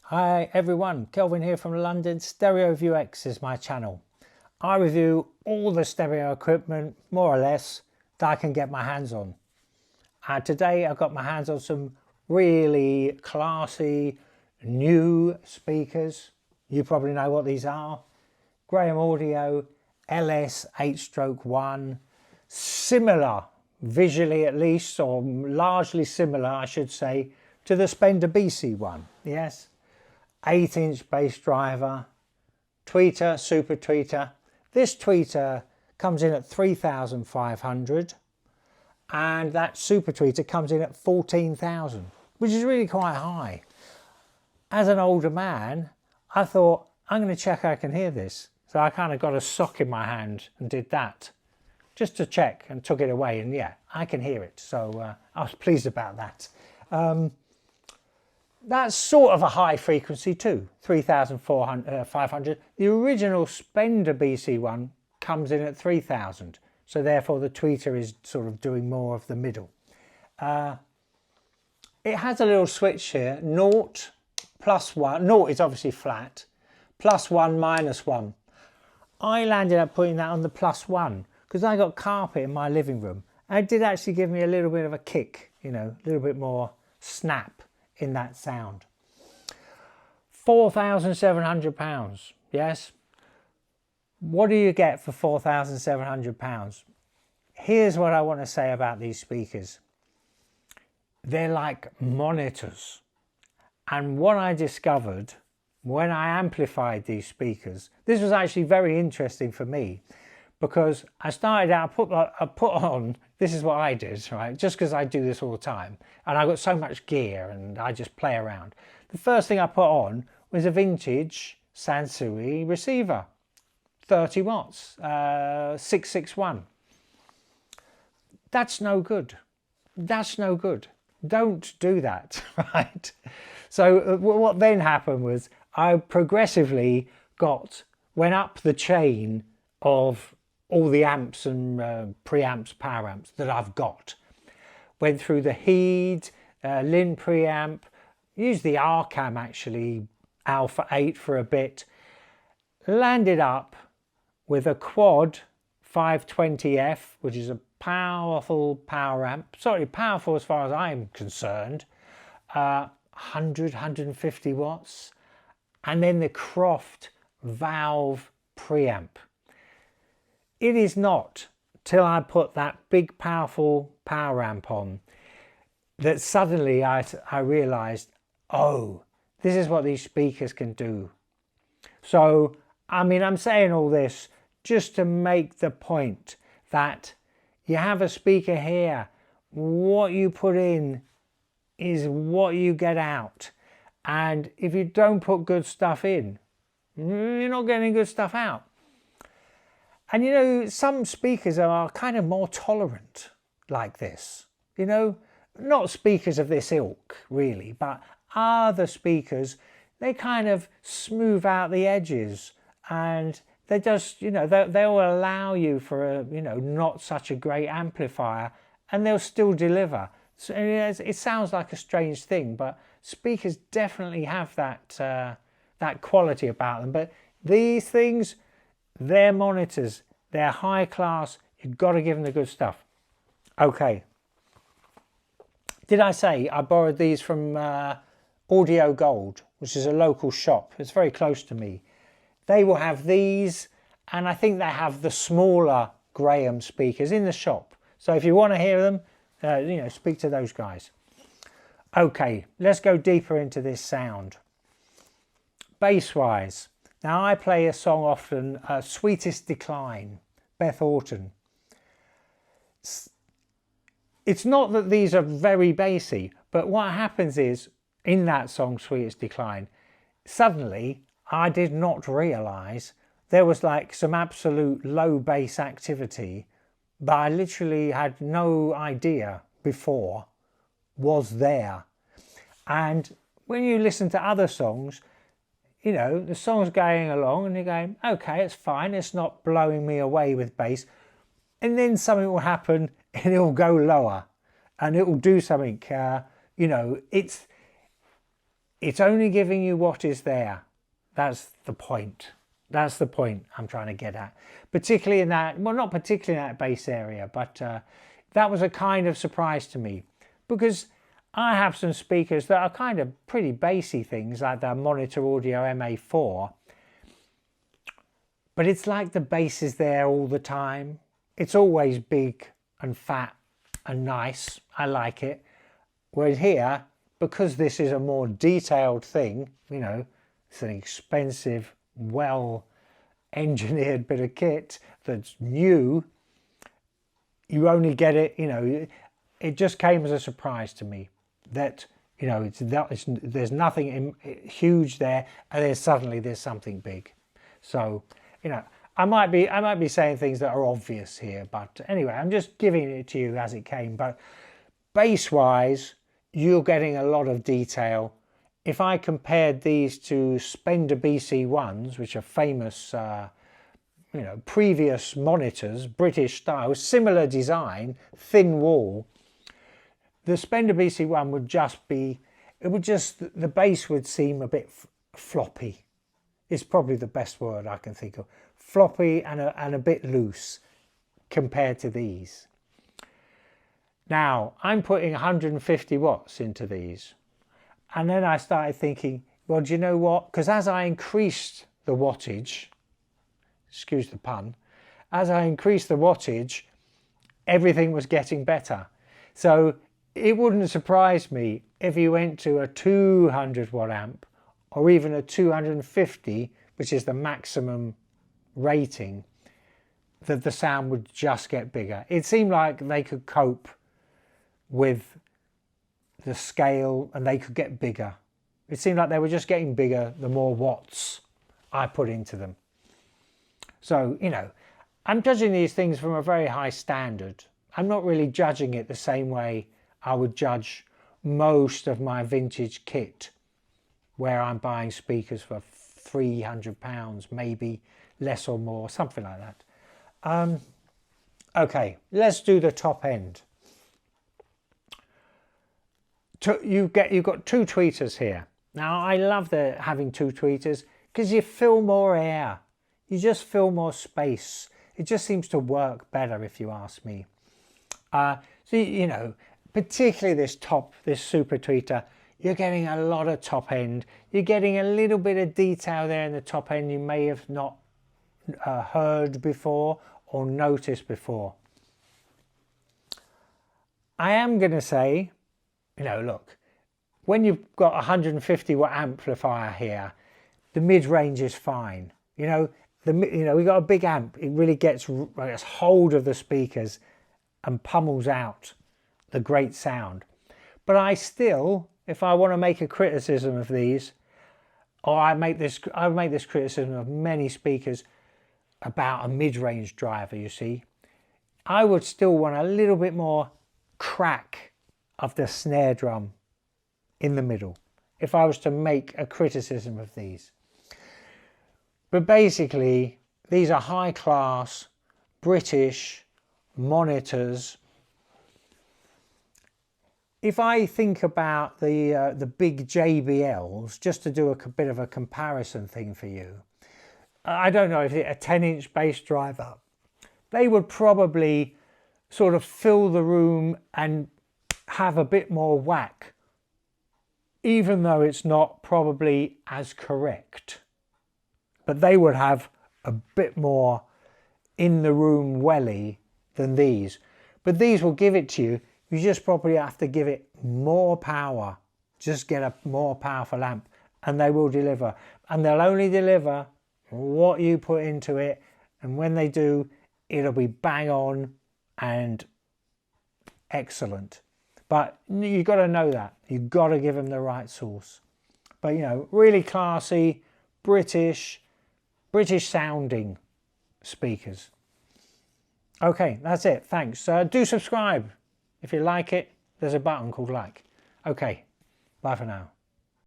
Hi everyone, Kelvin here from London. Stereo View X is my channel. I review all the stereo equipment, more or less, that I can get my hands on. And today I've got my hands on some really classy new speakers. You probably know what these are. Graham Audio LS8/1. Similar, visually at least, or largely similar I should say, to the Spender BC one. Yes. 8-inch bass driver, tweeter, super tweeter. This tweeter comes in at 3,500 and that super tweeter comes in at 14,000, which is really quite high. As an older man, I thought, I'm going to check I can hear this. So I kind of got a sock in my hand and did that just to check and took it away, and yeah, I can hear it. So I was pleased about that. That's sort of a high frequency too, 3,500. The original Spender BC one comes in at 3,000. So therefore the tweeter is sort of doing more of the middle. It has a little switch here, 0, +1. 0 is obviously flat, +1, -1. I landed up putting that on the +1 because I got carpet in my living room. And it did actually give me a little bit of a kick, you know, a little bit more snap in that sound. £4,700, yes. What do you get for £4,700? Here's what I want to say about these speakers. They're like monitors. And what I discovered when I amplified these speakers, this was actually very interesting for me, because I started out, I put on, this is what I did, right? Just because I do this all the time. And I got so much gear and I just play around. The first thing I put on was a vintage Sansui receiver, 30 watts, 661. That's no good. That's no good. Don't do that, right? So what then happened was I progressively went up the chain of all the amps and preamps, power amps that I've got. Went through the Heed, Lin preamp, used the Arcam actually, Alpha 8 for a bit. Landed up with a quad 520F, which is a powerful power amp. Sorry, powerful as far as I'm concerned. 100, 150 watts. And then the Croft valve preamp. It is not till I put that big powerful power amp on that suddenly I realized, oh, this is what these speakers can do. So, I mean, I'm saying all this just to make the point that you have a speaker here. What you put in is what you get out. And if you don't put good stuff in, you're not getting good stuff out. And you know, some speakers are kind of more tolerant like this. You know, not speakers of this ilk really, but other speakers, they kind of smooth out the edges and they just, you know, they'll allow you for a, you know, not such a great amplifier and they'll still deliver. So it sounds like a strange thing, but speakers definitely have that, that quality about them. But these things, they're monitors, they're high class, you've got to give them the good stuff. Okay. Did I say I borrowed these from Audio Gold, which is a local shop. It's very close to me. They will have these, and I think they have the smaller Graham speakers in the shop. So if you want to hear them, you know, speak to those guys. Okay, let's go deeper into this sound. Bass-wise. Now I play a song often, Sweetest Decline, Beth Orton. It's not that these are very bassy, but what happens is, in that song, Sweetest Decline, suddenly I did not realise there was like some absolute low bass activity that I literally had no idea before was there. And when you listen to other songs, you know, the song's going along and you're going, okay, it's fine, it's not blowing me away with bass. And then something will happen and it will go lower and it will do something, you know, it's only giving you what is there. That's the point. That's the point I'm trying to get at. Particularly in that, well, not particularly in that bass area, but that was a kind of surprise to me, because I have some speakers that are kind of pretty bassy things, like the Monitor Audio MA4, but it's like the bass is there all the time. It's always big and fat and nice. I like it. Whereas here, because this is a more detailed thing, you know, it's an expensive, well engineered bit of kit that's new, you only get it, you know, it just came as a surprise to me that, you know, there's nothing huge there, and then suddenly there's something big. So, you know, I might be saying things that are obvious here, but anyway, I'm just giving it to you as it came. But bass wise, you're getting a lot of detail. If I compared these to Spender BC1s, which are famous, you know, previous monitors, British style, similar design, thin wall, the Spender BC1 would just be, the bass would seem a bit floppy. It's probably the best word I can think of. Floppy and a bit loose compared to these. Now, I'm putting 150 watts into these. And then I started thinking, well, do you know what? Because as I increased the wattage, excuse the pun, as I increased the wattage, everything was getting better. So it wouldn't surprise me if you went to a 200 watt amp or even a 250, which is the maximum rating, that the sound would just get bigger. It seemed like they could cope with the scale and they could get bigger. It seemed like they were just getting bigger the more watts I put into them. So, you know, I'm judging these things from a very high standard. I'm not really judging it the same way I would judge most of my vintage kit, where I'm buying speakers for £300, maybe less or more, something like that. Okay, let's do the top end. You've got two tweeters here. Now, I love having two tweeters because you fill more air. You just fill more space. It just seems to work better, if you ask me. So, you know, particularly this super tweeter, you're getting a lot of top end. You're getting a little bit of detail there in the top end you may have not heard before or noticed before. I am going to say, you know, look, when you've got a 150 watt amplifier here, the mid-range is fine. You know, we've got a big amp. It really gets hold of the speakers and pummels out the great sound. But I still, if I want to make a criticism of these, or I make this criticism of many speakers about a mid-range driver, you see, I would still want a little bit more crack of the snare drum in the middle if I was to make a criticism of these. But basically, these are high-class British monitors. If I think about the big JBLs, just to do a bit of a comparison thing for you, I don't know if a 10-inch bass driver, they would probably sort of fill the room and have a bit more whack, even though it's not probably as correct. But they would have a bit more in the room welly than these. But these will give it to you. You just probably have to give it more power. Just get a more powerful amp and they will deliver. And they'll only deliver what you put into it. And when they do, it'll be bang on and excellent. But you've got to know that. You've got to give them the right source. But, you know, really classy, British sounding speakers. Okay, that's it. Thanks. Do subscribe. If you like it, there's a button called like. Okay, bye for now.